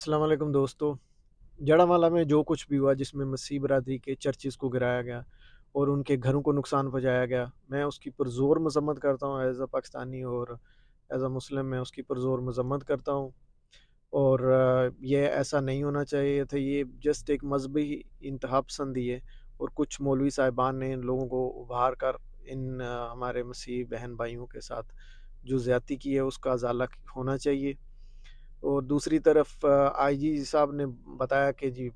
अस्सलाम वालेकुम दोस्तों। जड़ामाला में जो कुछ भी हुआ जिसमें मसीह बरादरी के चर्चेज़ को गिराया गया और उनके घरों को नुकसान पहुँचाया गया, मैं उसकी पुरज़ोर मज़म्मत करता हूँ एज़ अ पाकिस्तानी और एज़ अ मुस्लिम मैं उसकी पुरज़ोर मज़म्मत करता हूँ। और ये ऐसा नहीं होना चाहिए था, ये जस्ट एक मज़हबी इंतहापसंदी है और कुछ मौलवी साहिबान ने इन लोगों को उभार कर इन हमारे मसीही बहन भाइयों के साथ जो ज़्यादती की है उसका अज़ाला होना चाहिए। और दूसरी तरफ आईजी साहब ने बताया कि जी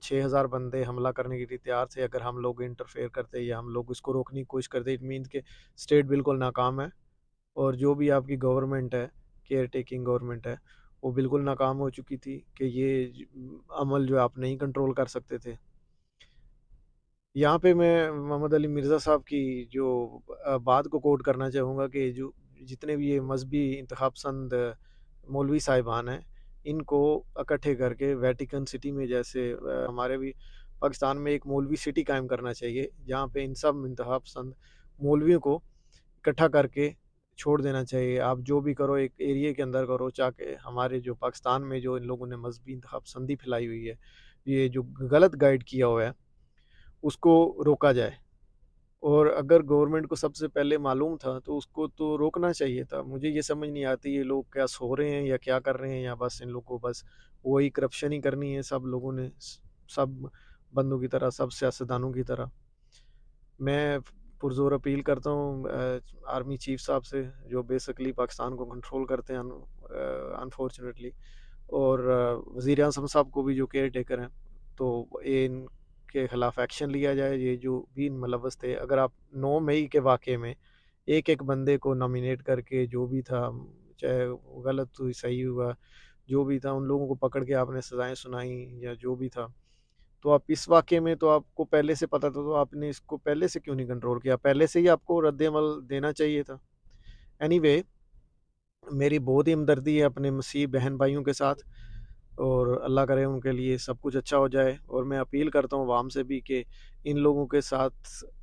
6000 बंदे हमला करने के लिए तैयार थे, अगर हम लोग इंटरफेयर करते या हम लोग इसको रोकने की कोशिश करते, इट मीन्स कि स्टेट बिल्कुल नाकाम है और जो भी आपकी गवर्नमेंट है, केयर टेकिंग गवर्नमेंट है, वो बिल्कुल नाकाम हो चुकी थी कि ये अमल जो है आप नहीं कंट्रोल कर सकते थे। यहाँ पे मैं मोहम्मद अली मिर्ज़ा साहब की जो बात को कोट करना चाहूँगा कि जो जितने भी ये मज़हबी इंतखाबपसंद मौलवी साहिबान हैं, इनको इकट्ठे करके वेटिकन सिटी में जैसे हमारे भी पाकिस्तान में एक मौलवी सिटी कायम करना चाहिए, जहाँ पे इन सब इंतखाबपसंद मौलवियों को इकट्ठा करके छोड़ देना चाहिए। आप जो भी करो एक एरिया के अंदर करो, ताकि हमारे जो पाकिस्तान में जो इन लोगों ने मज़हबी इंतखाबपसंदी फैलाई हुई है, ये जो गलत गाइड किया हुआ है, उसको रोका जाए। और अगर गवर्नमेंट को सबसे पहले मालूम था तो उसको तो रोकना चाहिए था। मुझे ये समझ नहीं आती ये लोग क्या सो रहे हैं या क्या कर रहे हैं, या बस इन लोगों को बस वही करप्शन ही करनी है सब लोगों ने, सब बंदों की तरह, सब सियासतदानों की तरह। मैं पुरज़ोर अपील करता हूँ आर्मी चीफ साहब से, जो बेसिकली पाकिस्तान को कंट्रोल करते हैं अनफॉर्चुनेटली, और वज़ीर आज़म साहब को भी जो केयर टेकर हैं, तो इनके ख़िलाफ़ एक्शन लिया जाए। ये जो भी मुलव्वस थे, अगर आप 9 मई के वाक़ये में एक-एक बंदे को नॉमिनेट करके जो भी था, चाहे वो गलत हुई, सही हुआ, जो भी था, उन लोगों को पकड़ के आपने सज़ाएँ सुनाई या जो भी था, तो आप इस वाक़ये में तो आपको पहले से पता था, तो आपने इसको पहले से क्यों नहीं कंट्रोल किया? पहले से ही आपको रद्द-ए-अमल देना चाहिए था। एनीवे, मेरी बहुत ही हमदर्दी है अपने मसीही बहन-भाइयों के साथ और अल्लाह करे उनके लिए सब कुछ अच्छा हो जाए। और मैं अपील करता हूँ अवाम से भी कि इन लोगों के साथ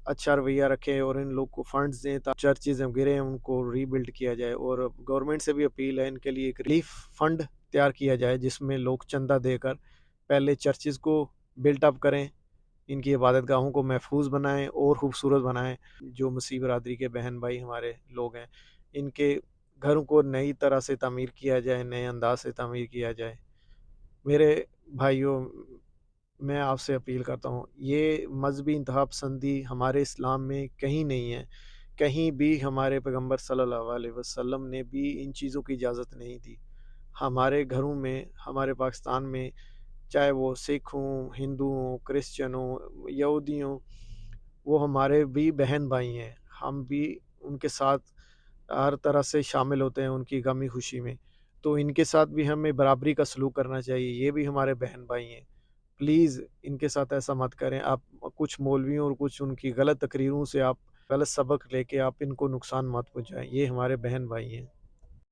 अच्छा रवैया रखें और इन लोग को फंड्स दें, ताकि चर्चेज़ गिरे हैं उनको रीबिल्ड किया जाए। और गवर्नमेंट से भी अपील है, इनके लिए एक रिलीफ फंड तैयार किया जाए, जिसमें लोग चंदा देकर पहले चर्चेज़ को बिल्ट अप करें, इनकी इबादतगाहों को महफूज बनाएँ और खूबसूरत बनाएँ। जो मसीह बरादरी के बहन-भाई हमारे लोग हैं, इनके घरों को नई तरह से तामीर किया जाए, नए अंदाज़ से तामीर किया जाए। मेरे भाइयों, मैं आपसे अपील करता हूँ, ये मज़हबी इंतहापसंदी हमारे इस्लाम में कहीं नहीं है। कहीं भी हमारे पैगम्बर सल्लल्लाहु अलैहि वसल्लम ने भी इन चीज़ों की इजाज़त नहीं दी। हमारे घरों में, हमारे पाकिस्तान में, चाहे वो सिख हों, हिंदू हों, क्रिश्चियन हों, यहूदी हों, वो हमारे भी बहन-भाई हैं। हम भी उनके साथ हर तरह से शामिल होते हैं उनकी गमी-खुशी में। तो इनके साथ भी हमें बराबरी का सलूक करना चाहिए, ये भी हमारे बहन-भाई हैं। प्लीज़ इनके साथ ऐसा मत करें। आप कुछ मौलवियों और कुछ उनकी गलत तकरीरों से आप गलत सबक लेके आप इनको नुकसान मत पहुँचाएँ। ये हमारे बहन-भाई हैं।